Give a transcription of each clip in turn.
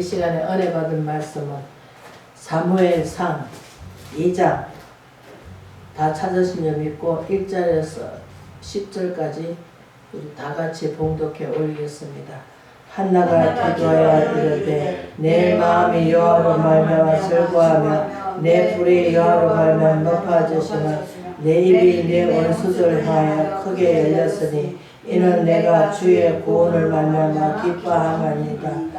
이 시간에 은혜 받은 말씀은 사무엘상 2장 다 찾으신 줄 믿고 1절에서 10절까지 우리 다 같이 봉독해 올리겠습니다. 한나가 기도하여 이르되 내 마음이 여호와로 말미암아 즐거워하며 내 불이 여호와로 말미암아 높아지시며 내 입이 내 원수들 향하여 크게 열렸으니 이는 내가 주의 구원을 말미암아 기뻐함이니이다.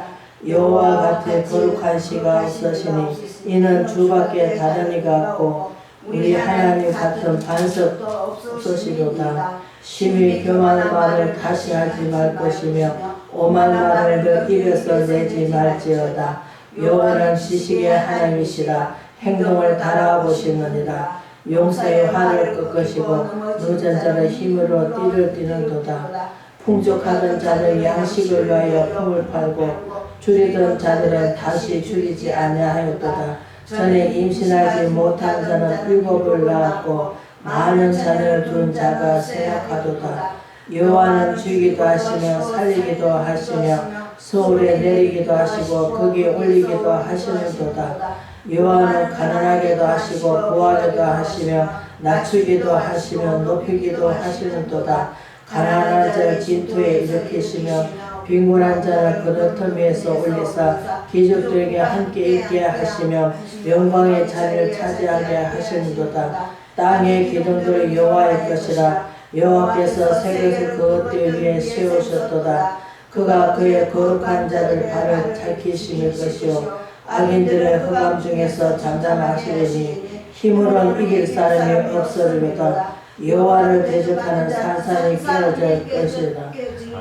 여호와 같은 거룩한 시가 없으시니 이는 주밖에 다른 이가 없고 우리 하나님 같은 반석 없으시도다. 심히 교만한 말을 다시 하지 말 것이며 오만 말을 너 입에서 내지 말지어다. 여호와는 지식의 하나님이시라. 행동을 달아보시느니라. 용사의 화를 꺾으시고 늦은 자의 힘으로 띠를 띠는도다. 풍족하던 자는 양식을 위하여 품을 팔고 줄이던 자들은 다시 줄이지 아니하였도다. 전에 임신하지 못한 자는 7을 낳았고 많은 자녀를 둔 자가 생각하도다. 여호와는 주기도 하시며 살리기도 하시며 서울에 내리기도 하시고 거기에 올리기도 하시는도다. 여호와는 가난하게도 하시고 부하게도 하시며 낮추기도 하시며 높이기도 하시는도다. 가난한 자를 진토에 일으키시며 빈곤한 자를 그릇 위에서 올리사 기족들에게 함께 있게 하시며 영광의 자리를 차지하게 하시는도다. 땅의 기둥들이 여호와의 것이라. 여호와께서 새것을 그것 위에 세우셨도다. 그가 그의 거룩한 자를 발을 밝히심일 것이요 악인들의 흑암 중에서 잠잠하시리니 힘으로는 이길 사람이 없으리로다. 여호와를 대적하는 산산이 깨어질 것이다.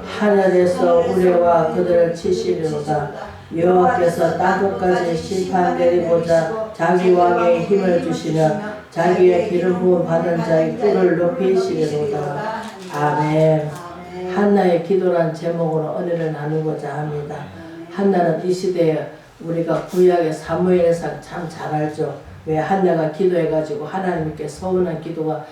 하늘에서 우레와 그들을 치시리로다. 여호와께서 땅끝까지 심판 내리고자 자기 왕의 힘을 주시며 자기의 기름 부음 받은 자의 뿔을 높이시리로다. 아멘. 한나의 기도란 제목으로 은혜를 나누고자 합니다. 한나는 이 시대에 우리가 구약의 사무엘상 참 잘 알죠. 왜 한나가 기도해가지고 하나님께 서운한 기도가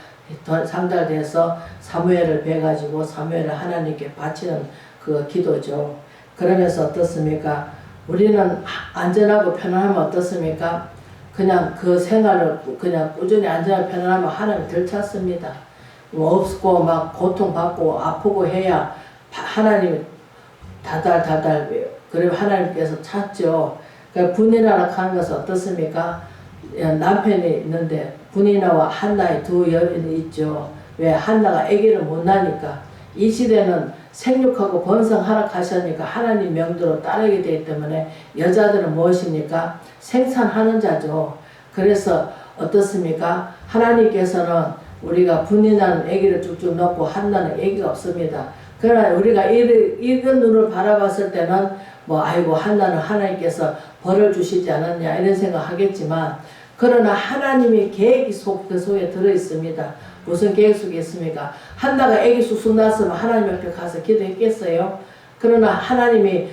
상달돼서 사무엘을 뵈가지고 사무엘을 하나님께 바치는 그 기도죠. 그러면서 어떻습니까? 우리는 안전하고 편안하면 어떻습니까? 그냥 그 생활을 그냥 꾸준히 안전하고 편안하면 하나님 덜 찾습니다. 없고 막 고통받고 아프고 해야 하나님 다달다달 그리고 하나님께서 찾죠. 그러니까 분이나라 하는 것은 어떻습니까? 남편이 있는데 분이나와 한나의 두 여인이 있죠. 왜? 한나가 아기를 못 낳으니까. 이 시대는 생육하고 번성 하락하시니까 하나님 명도로 따르게 되기 때문에 여자들은 무엇입니까? 생산하는 자죠. 그래서 어떻습니까? 하나님께서는 우리가 분이나는 아기를 쭉쭉 낳고 한나는 아기가 없습니다. 그러나 우리가 이런 눈을 바라봤을 때는 아이고 한나는 하나님께서 벌을 주시지 않았냐 이런 생각하겠지만 그러나 하나님의 계획이 그 속에 들어있습니다. 무슨 계획 속에 있습니까? 한나가 아기 쑥쑥 낳았으면 하나님 옆에 가서 기도했겠어요? 그러나 하나님이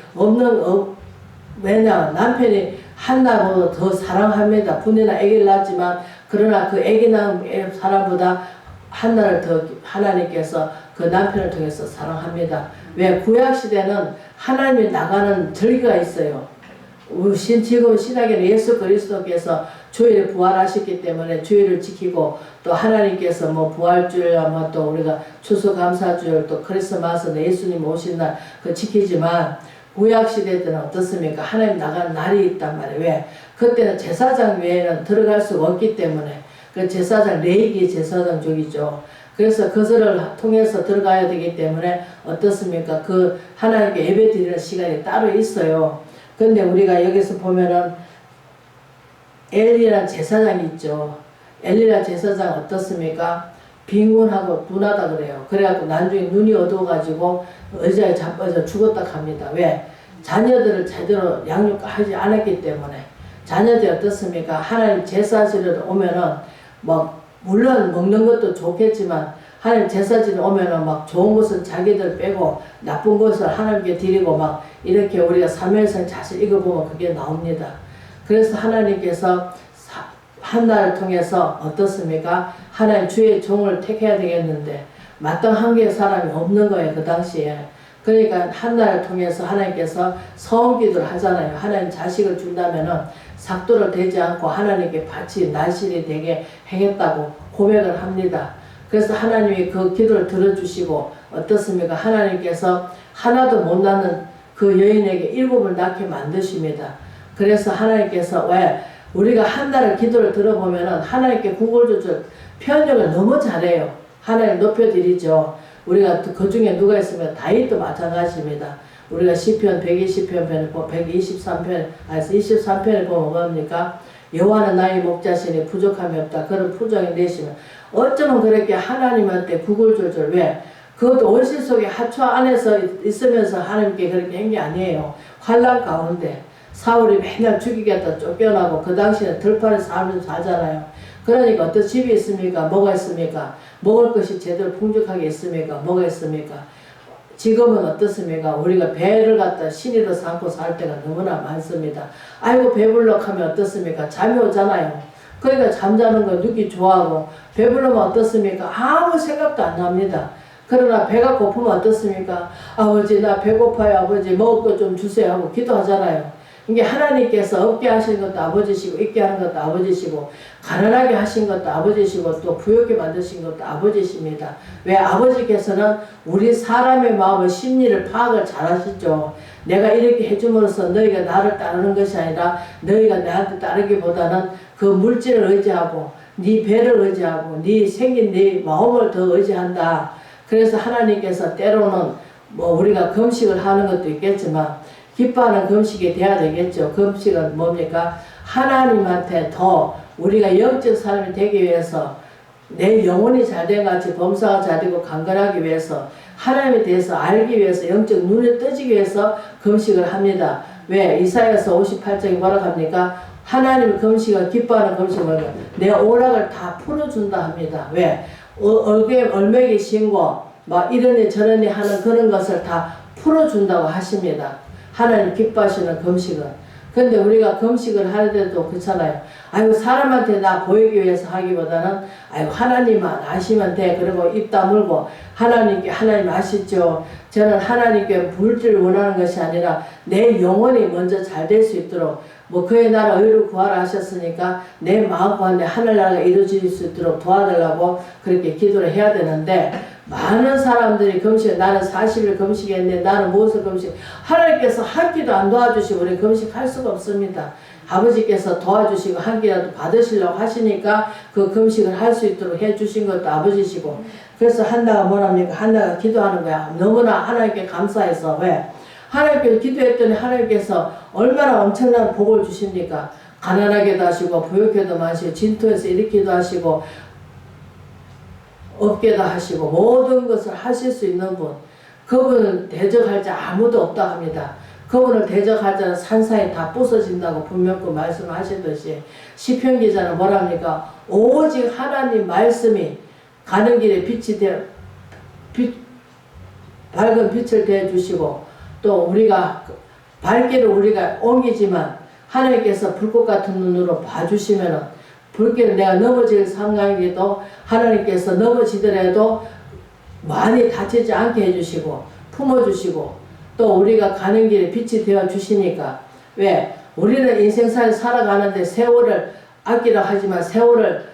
왜냐 남편이 한나보다 더 사랑합니다. 분이나 아기를 낳았지만 그러나 그 아기 낳은 사람보다 한나를 더 하나님께서 그 남편을 통해서 사랑합니다. 왜? 구약시대는 하나님이 나가는 절기가 있어요. 지금 신약에는 예수 그리스도께서 주일에 부활하셨기 때문에 주일을 지키고 또 하나님께서 부활주일 또 우리가 추수감사주일 또 크리스마스는 예수님 오신 날 그 지키지만 구약시대 때는 어떻습니까? 하나님 나가는 날이 있단 말이에요. 왜? 그때는 제사장 외에는 들어갈 수가 없기 때문에 그 제사장 레위기 제사장족이죠. 그래서 그것을 통해서 들어가야 되기 때문에 어떻습니까? 그 하나님께 예배 드리는 시간이 따로 있어요. 근데 우리가 여기서 보면은 엘리라는 제사장이 있죠. 엘리라 제사장 어떻습니까? 빈곤하고 둔하다 그래요. 그래갖고 나중에 눈이 어두워가지고 의자에 자빠져 죽었다 합니다. 왜? 자녀들을 제대로 양육하지 않았기 때문에. 자녀들이 어떻습니까? 하나님 제사지를 오면은 물론 먹는 것도 좋겠지만 하나님 제사지를 오면은 좋은 것은 자기들 빼고 나쁜 것을 하나님께 드리고 이렇게 우리가 사무엘상 자세히 읽어보면 그게 나옵니다. 그래서 하나님께서 한나를 통해서 어떻습니까? 하나님 주의 종을 택해야 되겠는데 마땅한 게 사람이 없는 거예요. 그 당시에. 그러니까 한나를 통해서 하나님께서 서원기도를 하잖아요. 하나님 자식을 준다면은 삭도를 대지 않고 하나님께 바치 날씬이 되게 하겠다고 고백을 합니다. 그래서 하나님이 그 기도를 들어주시고 어떻습니까? 하나님께서 하나도 못 낳는 그 여인에게 7을 낳게 만드십니다. 그래서 하나님께서 왜 우리가 한나를 기도를 들어보면은 하나님께 구걸조절 표현력을 너무 잘해요. 하나님 높여드리죠. 우리가 그 중에 누가 있으면 다윗도 마찬가지입니다. 우리가 시편 120편 123편 23편에 보면 뭡니까? 여호와는 나의 목자시니 부족함이 없다. 그런 표정이 내시면 어쩌면 그렇게 하나님한테 구걸조절 왜? 그것도 원시 속에 하초 안에서 있으면서 하나님께 그렇게 한 게 아니에요. 환난 가운데 사울이 맨날 죽이겠다 쫓겨나고 그 당시에는 들판에 살잖아요. 그러니까 어떤 집이 있습니까? 뭐가 있습니까? 먹을 것이 제대로 풍족하게 있습니까? 뭐가 있습니까? 지금은 어떻습니까? 우리가 배를 갖다 신이로 삼고 살 때가 너무나 많습니다. 아이고 배불러 하면 어떻습니까? 잠이 오잖아요. 그러니까 잠자는 거 누기 좋아하고 배불러면 어떻습니까? 아무 생각도 안 납니다. 그러나 배가 고프면 어떻습니까? 아버지 나 배고파요. 아버지 먹을 것 좀 주세요 하고 기도하잖아요. 이게 하나님께서 없게 하시는 것도 아버지시고 있게 하는 것도 아버지시고 가난하게 하신 것도 아버지시고 또 부욕게 만드신 것도 아버지십니다. 왜? 아버지께서는 우리 사람의 마음의 심리를 파악을 잘 하시죠. 내가 이렇게 해줌으로써 너희가 나를 따르는 것이 아니라 너희가 나한테 따르기보다는 그 물질을 의지하고 네 배를 의지하고 네 생긴 네 마음을 더 의지한다. 그래서 하나님께서 때로는 뭐 우리가 금식을 하는 것도 있겠지만 기뻐하는 금식이 돼야 되겠죠. 금식은 뭡니까? 하나님한테 더 우리가 영적 사람이 되기 위해서 내 영혼이 잘된 같이 범사가 잘되고 강건하기 위해서 하나님에 대해서 알기 위해서 영적 눈을 뜨지기 위해서 금식을 합니다. 왜? 이사야서 58장에 뭐라고 합니까? 하나님 금식은 기뻐하는 금식은 내 오락을 다 풀어준다 합니다. 왜? 얼매기 신고 막 이러니 저러니 하는 그런 것을 다 풀어준다고 하십니다. 하나님 기뻐하시는 금식은. 근데 우리가 금식을 할 때도 그렇잖아요. 아이고 사람한테 나 보이기 위해서 하기보다는 아이고 하나님만 아시면 돼. 그리고 입 다물고 하나님께 하나님 아시죠. 저는 하나님께 물질을 원하는 것이 아니라 내 영혼이 먼저 잘 될 수 있도록 뭐 그의 나라 의를 구하라 하셨으니까 내 마음 가운데 하늘나라가 이루어질 수 있도록 도와달라고 그렇게 기도를 해야 되는데 많은 사람들이 금식, 나는 40일 금식했는데 나는 무엇을 금식, 하나님께서 한 끼도 안 도와주시고 우리 금식할 수가 없습니다. 아버지께서 도와주시고 한 끼라도 받으시려고 하시니까 그 금식을 할 수 있도록 해주신 것도 아버지시고 그래서 한나가 뭐랍니까? 한나가 기도하는 거야. 너무나 하나님께 감사해서. 왜? 하나님께 기도했더니 하나님께서 얼마나 엄청난 복을 주십니까? 가난하게도 하시고 부욕해도 하시고 진토에서 일으키도 하시고 없게도 하시고 모든 것을 하실 수 있는 분, 그분을 대적할 자 아무도 없다 합니다. 그분을 대적할 자는 산사에 다 부서진다고 분명히 말씀하시듯이 시편 기자는 뭐랍니까? 오직 하나님 말씀이 가는 길에 빛이 밝은 빛을 대주시고 또 우리가 발길을 우리가 옮기지만 하나님께서 불꽃 같은 눈으로 봐주시면은 불길을 내가 넘어질 상황에도 하나님께서 넘어지더라도 많이 다치지 않게 해주시고 품어주시고 또 우리가 가는 길에 빛이 되어 주시니까 왜? 우리는 인생사를 살아가는데 세월을 아끼라 하지만 세월을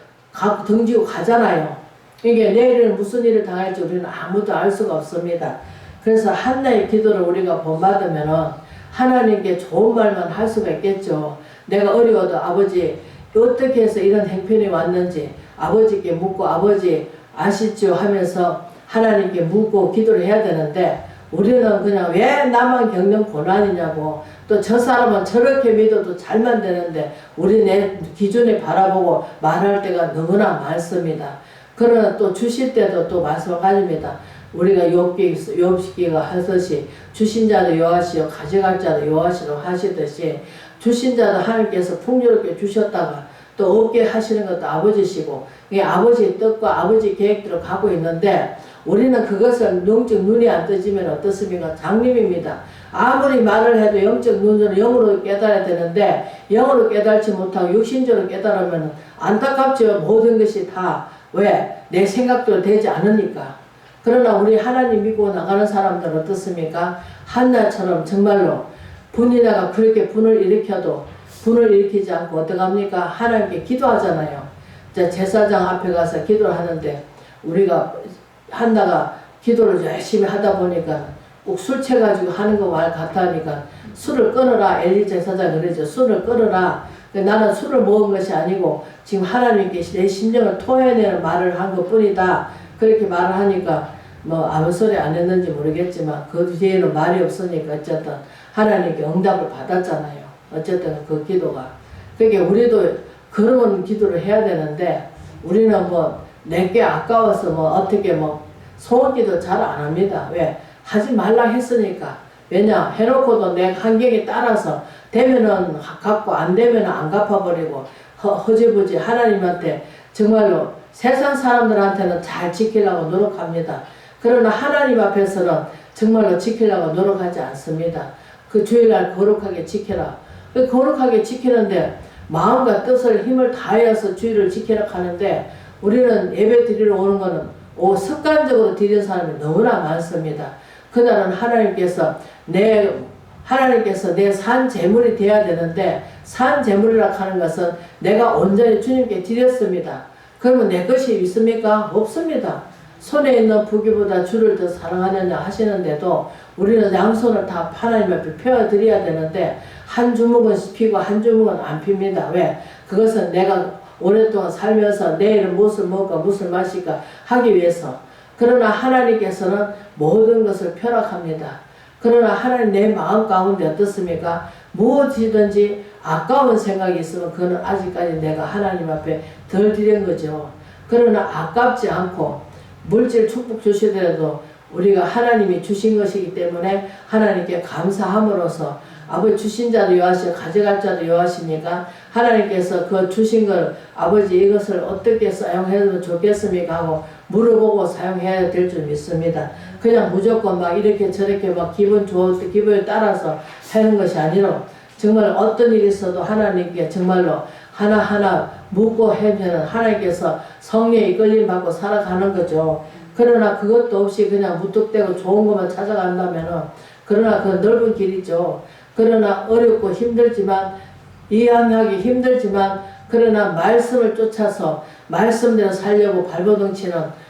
등지고 가잖아요. 이게 내일은 무슨 일을 당할지 우리는 아무도 알 수가 없습니다. 그래서 한나의 기도를 우리가 본받으면은 하나님께 좋은 말만 할 수가 있겠죠. 내가 어려워도 아버지 어떻게 해서 이런 행편이 왔는지 아버지께 묻고 아버지 아시죠 하면서 하나님께 묻고 기도를 해야 되는데 우리는 그냥 왜 나만 겪는 고난이냐고 또 저 사람은 저렇게 믿어도 잘만 되는데 우리 내 기준에 바라보고 말할 때가 너무나 많습니다. 그러나 또 주실 때도 또 마찬가지입니다. 우리가 욥기가 하듯이 주신 자도 여호와시요 가져갈 자도 여호와시로 하시듯이 주신 자도 하나님께서 풍요롭게 주셨다가 또 없게 하시는 것도 아버지시고 이게 아버지의 뜻과 아버지 계획대로 가고 있는데 우리는 그것을 영적 눈이 안 뜨지면 어떻습니까? 장님입니다. 아무리 말을 해도 영적 눈으로 영으로 깨달아야 되는데 영으로 깨달지 못하고 육신적으로 깨달으면 안타깝죠. 모든 것이 다 왜? 내 생각대로 되지 않으니까. 그러나 우리 하나님 믿고 나가는 사람들은 어떻습니까? 한나처럼 정말로 분이나가 그렇게 분을 일으켜도 분을 일으키지 않고 어떡합니까? 하나님께 기도하잖아요. 제사장 앞에 가서 기도를 하는데 우리가 한나가 기도를 열심히 하다 보니까 꼭 술 취해가지고 하는 거 말 같다니까 술을 끊어라. 엘리 제사장이 그러죠. 술을 끊어라. 나는 술을 먹은 것이 아니고 지금 하나님께 내 심령을 토해내는 말을 한 것 뿐이다. 그렇게 말을 하니까 뭐 아무 소리 안 했는지 모르겠지만 그 뒤에는 말이 없으니까 어쨌든 하나님께 응답을 받았잖아요. 어쨌든 그 기도가. 그러니까 우리도 그런 기도를 해야 되는데 우리는 뭐 내게 아까워서 뭐 어떻게 뭐 소원기도 잘 안 합니다. 왜? 하지 말라 했으니까. 왜냐? 해놓고도 내 환경에 따라서 되면은 갚고 안 되면은 안 갚아버리고 허지부지 하나님한테 정말로 세상 사람들한테는 잘 지키려고 노력합니다. 그러나 하나님 앞에서는 정말로 지키려고 노력하지 않습니다. 그 주일날 거룩하게 지켜라. 그 거룩하게 지키는데 마음과 뜻을 힘을 다해서 주일을 지키라 하는데 우리는 예배 드리러 오는 거는 습관적으로 드리는 사람이 너무나 많습니다. 그날은 하나님께서 내 산 제물이 되어야 되는데 산 제물이라 하는 것은 내가 온전히 주님께 드렸습니다. 그러면 내 것이 있습니까? 없습니다. 손에 있는 부귀보다 주를 더 사랑하느냐 하시는데도 우리는 양손을 다 하나님 앞에 펴드려야 되는데 한 주먹은 피고 한 주먹은 안 핍니다. 왜? 그것은 내가 오랫동안 살면서 내일은 무엇을 먹을까 무엇을 마실까 하기 위해서. 그러나 하나님께서는 모든 것을 펴락합니다. 그러나 하나님 내 마음 가운데 어떻습니까? 무엇이든지 아까운 생각이 있으면 그건 아직까지 내가 하나님 앞에 덜 드린 거죠. 그러나 아깝지 않고 물질 축복 주시더라도 우리가 하나님이 주신 것이기 때문에 하나님께 감사함으로써 아버지 주신 자도 여하시고 가져갈 자도 여하시니까 하나님께서 그 주신 걸 아버지 이것을 어떻게 사용해도 좋겠습니까 하고 물어보고 사용해야 될 줄 믿습니다. 그냥 무조건 막 이렇게 저렇게 막 기분 좋을 때 기분에 따라서 하는 것이 아니라 정말 어떤 일이 있어도 하나님께 정말로 하나하나 묻고 하면 하나님께서 성령의 이끌림 받고 살아가는 거죠. 그러나 그것도 없이 그냥 무턱대고 좋은 것만 찾아간다면은 그러나 그 넓은 길이죠. 그러나 어렵고 힘들지만 이해하기 힘들지만 그러나 말씀을 쫓아서 말씀대로 살려고 발버둥치는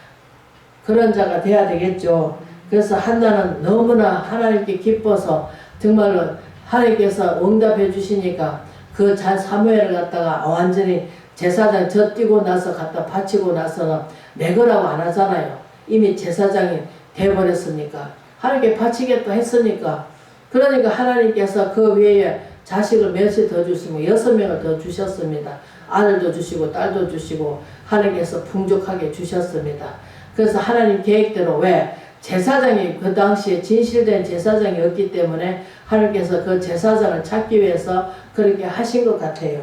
그런 자가 돼야 되겠죠. 그래서 한나는 너무나 하나님께 기뻐서 정말로 하나님께서 응답해 주시니까 그 사무엘을 갖다가 완전히 제사장 젖뛰고 나서 갖다 바치고 나서는 내 거라고 안 하잖아요. 이미 제사장이 되어버렸으니까 하나님께 바치겠다 했으니까. 그러니까 하나님께서 그 외에 자식을 몇이 더 주시고 6명을 더 주셨습니다. 아들도 주시고 딸도 주시고 하나님께서 풍족하게 주셨습니다. 그래서 하나님 계획대로 왜 제사장이 그 당시에 진실된 제사장이었기 때문에 하나님께서 그 제사장을 찾기 위해서 그렇게 하신 것 같아요.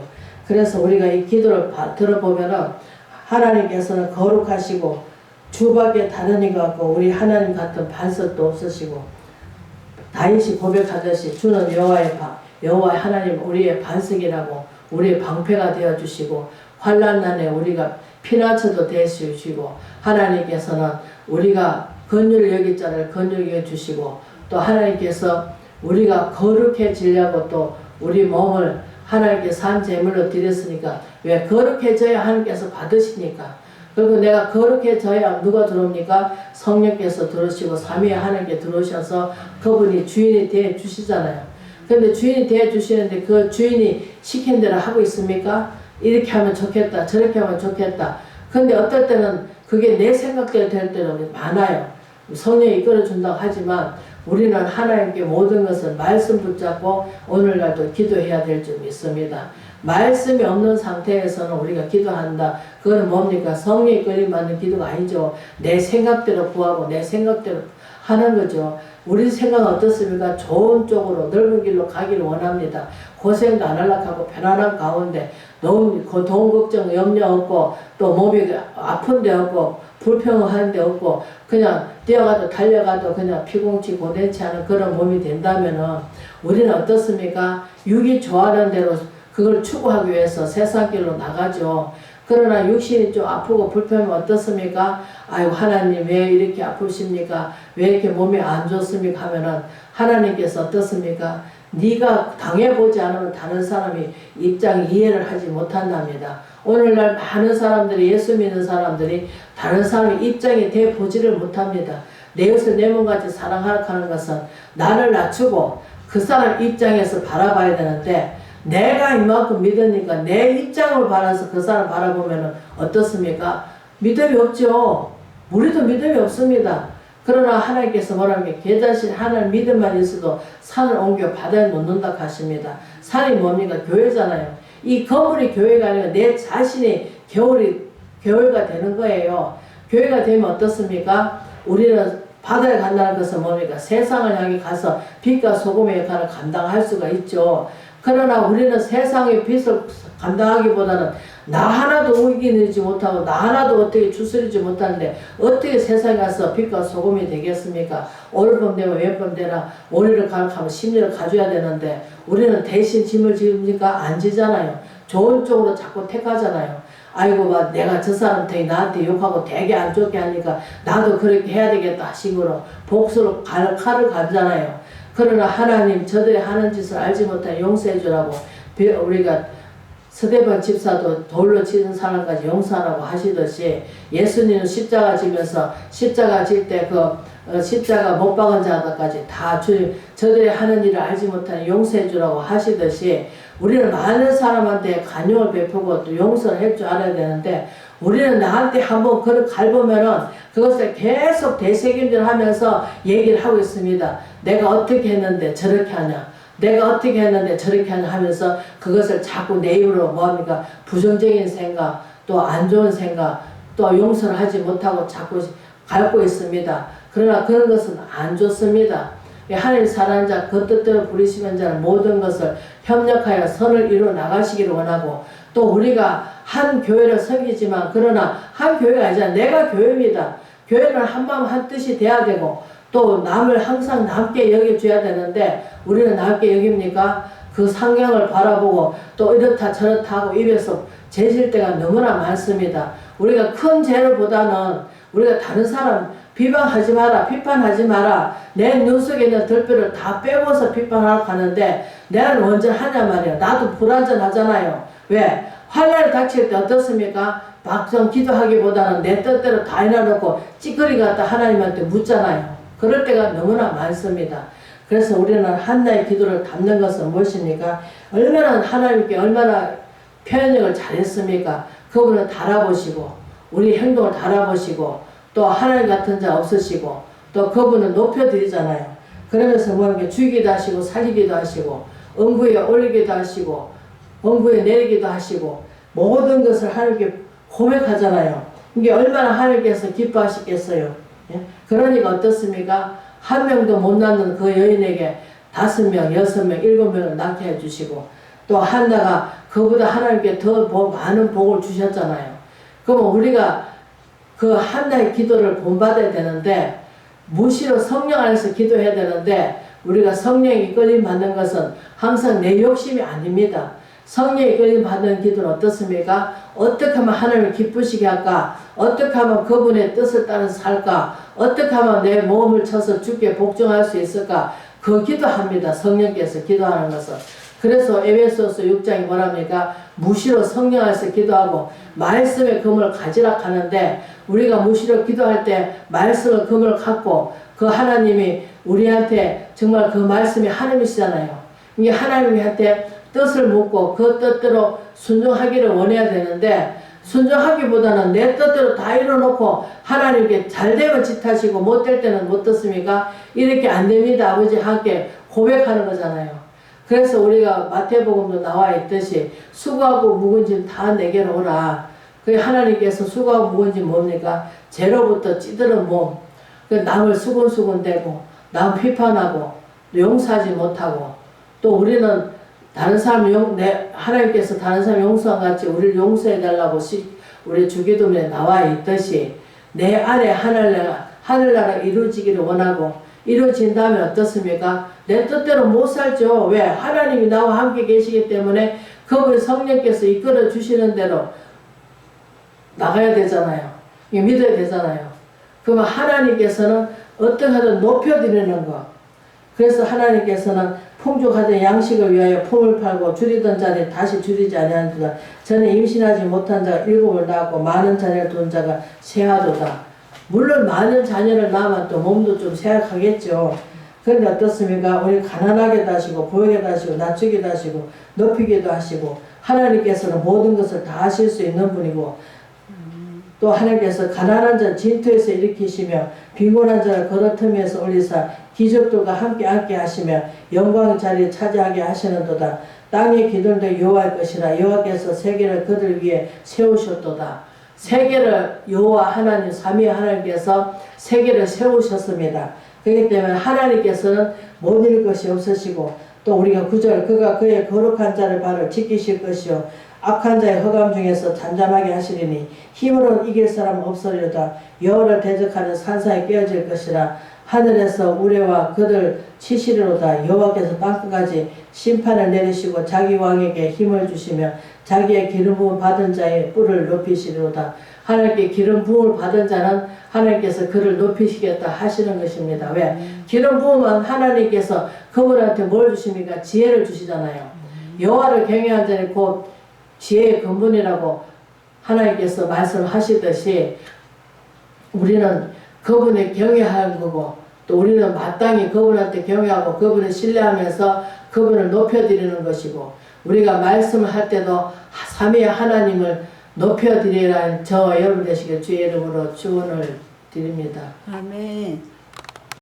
그래서 우리가 이 기도를 들어보면은 하나님께서는 거룩하시고 주밖에 다른 이 같고 우리 하나님 같은 반석도 없으시고 다윗이 고백하듯이 주는 여호와 하나님 우리의 반석이라고 우리의 방패가 되어 주시고 환난 날에 우리가 피난처도 되어 주시고 하나님께서는 우리가 긍휼을 여길 자를 긍휼히 주시고 또 하나님께서 우리가 거룩해지려고 또 우리 몸을 하나님께 산 제물로 드렸으니까 왜 거룩해져야 하나님께서 받으시니까. 그리고 내가 거룩해져야 누가 들어옵니까? 성령께서 들어오시고 삼위의 하나님께 들어오셔서 그분이 주인이 되어 주시잖아요. 그런데 주인이 되어 주시는데 그 주인이 시킨 대로 하고 있습니까? 이렇게 하면 좋겠다 저렇게 하면 좋겠다. 근데 어떨 때는 그게 내 생각대로 될 때는 많아요. 성령이 이끌어준다고 하지만 우리는 하나님께 모든 것을 말씀 붙잡고 오늘날도 기도해야 될 줄 믿습니다. 말씀이 없는 상태에서는 우리가 기도한다. 그거는 뭡니까? 성령이 끌림 받는 기도가 아니죠. 내 생각대로 구하고 내 생각대로 하는 거죠. 우리 생각은 어떻습니까? 좋은 쪽으로 넓은 길로 가기를 원합니다. 고생도 안 하려고 하고 편안한 가운데 너무 돈 걱정 염려 없고 또 몸이 아픈 데 없고 불평한 데 없고 그냥 뛰어가도 달려가도 그냥 피곤치 고된치 않은 그런 몸이 된다면은 우리는 어떻습니까? 육이 좋아하는 대로 그걸 추구하기 위해서 세상 길로 나가죠. 그러나 육신이 좀 아프고 불편하면 어떻습니까? 아이고 하나님 왜 이렇게 아프십니까? 왜 이렇게 몸이 안 좋습니까? 하면은 하나님께서 어떻습니까? 네가 당해보지 않으면 다른 사람이 입장 이해를 하지 못한답니다. 오늘날 많은 사람들이 예수 믿는 사람들이 다른 사람의 입장에 대해 보지를 못합니다. 내 것을 내 몸같이 사랑하라 하는 것은 나를 낮추고 그 사람 입장에서 바라봐야 되는데 내가 이만큼 믿으니까 내 입장을 바라서 그 사람 바라보면 어떻습니까? 믿음이 없죠. 우리도 믿음이 없습니다. 그러나 하나님께서 뭐라면 계자신 하나님 믿음만 있어도 산을 옮겨 바다에 놓는다 하십니다. 산이 뭡니까? 교회잖아요. 이 건물이 교회가 아니라 내 자신이 교회가 되는 거예요. 교회가 되면 어떻습니까? 우리는 바다에 간다는 것은 뭡니까? 세상을 향해 가서 빛과 소금의 역할을 감당할 수가 있죠. 그러나 우리는 세상의 빛을 감당하기보다는 나 하나도 이겨내지 못하고 나 하나도 어떻게 추스리지 못하는데 어떻게 세상에 가서 빛과 소금이 되겠습니까? 오늘 밤 되면 왼밤 되나 오리를 가르치면 심리를 가져야 되는데 우리는 대신 짐을 지니까 안 지잖아요. 좋은 쪽으로 자꾸 택하잖아요. 아이고 막 내가 저 사람한테 나한테 욕하고 되게 안 좋게 하니까 나도 그렇게 해야 되겠다 식으로 복수로 칼을 갈잖아요. 그러나 하나님 저들이 하는 짓을 알지 못하여 용서해 주라고 우리가 서대반 집사도 돌로 치는 사람까지 용서하라고 하시듯이 예수님은 십자가 지면서 십자가 질 때 십자가 못 박은 자들까지 다 저들이 하는 일을 알지 못하여 용서해 주라고 하시듯이 우리는 많은 사람한테 간용을 베푸고 또 용서를 할 줄 알아야 되는데 우리는 나한테 한번 그걸 갈보면은 그것을 계속 되새김질 하면서 얘기를 하고 있습니다. 내가 어떻게 했는데 저렇게 하냐. 내가 어떻게 했는데 저렇게 하냐 하면서 그것을 자꾸 내 입으로 뭐합니까? 부정적인 생각, 또 안 좋은 생각, 또 용서를 하지 못하고 자꾸 밟고 있습니다. 그러나 그런 것은 안 좋습니다. 하나님 사랑하는 자, 그 뜻대로 부르시는 자는 모든 것을 협력하여 선을 이루어 나가시기를 원하고 또 우리가 한 교회를 섬기지만 그러나 한 교회가 아니라 내가 교회입니다. 교회는 한 마음 한 뜻이 돼야 되고 또 남을 항상 남게 여겨줘야 되는데 우리는 남게 여깁니까? 그 상황을 바라보고 또 이렇다 저렇다 하고 입에서 재질 때가 너무나 많습니다. 우리가 큰 죄를보다는 우리가 다른 사람 비방하지 마라, 비판하지 마라. 내 눈 속에 있는 덜뼈를 다 빼고서 비판하러 가는데 내가 언제 하냐 말이야. 나도 불안전하잖아요. 왜? 환난을 닥칠 때 어떻습니까? 막상 기도하기보다는 내 뜻대로 다 해놔놓고 찌꺼리 갖다 하나님한테 묻잖아요. 그럴 때가 너무나 많습니다. 그래서 우리는 한나의 기도를 담는 것은 무엇입니까? 얼마나 하나님께 얼마나 표현력을 잘했습니까? 그분을 달아보시고 우리 행동을 달아보시고 또 하나님 같은 자 없으시고 또 그분을 높여드리잖아요. 그러면서 뭐 이렇게 죽이기도 하시고 살리기도 하시고 응구에 올리기도 하시고 응구에 내리기도 하시고 모든 것을 하나님께 고백하잖아요. 이게 얼마나 하나님께서 기뻐하시겠어요. 예? 그러니까 어떻습니까? 한 명도 못 낳는 그 여인에게 5명, 6명, 7명을 낳게 해주시고 또 한나가 그보다 하나님께 더 많은 복을 주셨잖아요. 그러면 우리가 그 한나의 기도를 본받아야 되는데 무시로 성령 안에서 기도해야 되는데 우리가 성령이 이끌림 받는 것은 항상 내 욕심이 아닙니다. 성령이 이끌림 받는 기도는 어떻습니까? 어떻게 하면 하나님을 기쁘시게 할까? 어떻게 하면 그분의 뜻을 따라서 살까? 어떻게 하면 내 몸을 쳐서 주께 복종할 수 있을까? 그 기도합니다. 성령께서 기도하는 것은. 그래서 에베소서 6장이 뭐랍니까? 무시로 성령 안에서 기도하고 말씀의 금을 가지라 하는데 우리가 무시로 기도할 때 말씀의 금을 갖고 그 하나님이 우리한테 정말 그 말씀이 하나님이시잖아요. 이게 하나님한테 뜻을 묻고 그 뜻대로 순종하기를 원해야 되는데 순종하기보다는 내 뜻대로 다 이뤄놓고 하나님께 잘되면 짓하시고 못될 때는 못 듣습니까? 이렇게 안 됩니다. 아버지 함께 고백하는 거잖아요. 그래서 우리가 마태복음도 나와 있듯이 수고하고 묵은 짐 다 내게로 오라. 그 하나님께서 수고하고 묵은 짐 뭡니까? 죄로부터 찌들은 몸. 그 남을 수군수군대고 남 비판하고 용서하지 못하고 또 우리는 다른 사람 하나님께서 다른 사람 용서한 같이 우리를 용서해달라고 우리 주기도문에 나와 있듯이 내 안에 하늘나라 이루어지기를 원하고 이루어진다면 어떻습니까? 내 뜻대로 못 살죠. 왜? 하나님이 나와 함께 계시기 때문에 그분의 성령께서 이끌어 주시는 대로 나가야 되잖아요. 이게 믿어야 되잖아요. 그러면 하나님께서는 어떻게 하든 높여드리는 거. 그래서 하나님께서는 풍족하던 양식을 위하여 품을 팔고 줄이던 자를 다시 줄이지 아니하는도다. 전에 임신하지 못한 자가 7을 낳았고 많은 자녀를 둔 자가 쇠하도다. 물론 많은 자녀를 낳으면 또 몸도 좀 쇠약하겠죠. 그런데 어떻습니까? 우리 가난하게도 하시고 부유하게도 하시고 낮추기도 하시고 높이기도 하시고 하나님께서는 모든 것을 다 하실 수 있는 분이고 또 하나님께서 가난한 자를 진토에서 일으키시며 빈곤한 자를 걸어틈에서 올리사 기적들과 함께 앉게 하시며 영광의 자리에 차지하게 하시는도다. 땅의 기둥도 여호와의 것이라. 여호와께서 세계를 그들 위에 세우셨도다. 세계를 여호와 하나님 삼위 하나님께서 세계를 세우셨습니다. 그렇기 때문에 하나님께서는 못 잃을 것이 없으시고 또 우리가 9절 그가 그의 거룩한 자를 발을 지키실 것이요 악한 자의 허감 중에서 잠잠하게 하시리니 힘으로 이길 사람 없으리로다. 여호와를 대적하는 산사에 깨어질 것이라. 하늘에서 우레와 그들 치시리로다. 여호와께서 땅끝까지 심판을 내리시고 자기 왕에게 힘을 주시며 자기의 기름 부음 받은 자의 뿔을 높이시리로다. 하나님께 기름 부음을 받은 자는 하나님께서 그를 높이시겠다 하시는 것입니다. 왜? 기름 부음은 하나님께서 그분한테 뭘 주십니까? 지혜를 주시잖아요. 여호와를 경외한 자는 곧 지혜의 근본이라고 하나님께서 말씀하시듯이 우리는 그분을 경외하는 거고 또 우리는 마땅히 그분한테 경외하고 그분을 신뢰하면서 그분을 높여드리는 것이고 우리가 말씀을 할 때도 삼위의 하나님을 높여드리라는 저 여러분 되시길 주의 이름으로 축원을 드립니다. 아멘.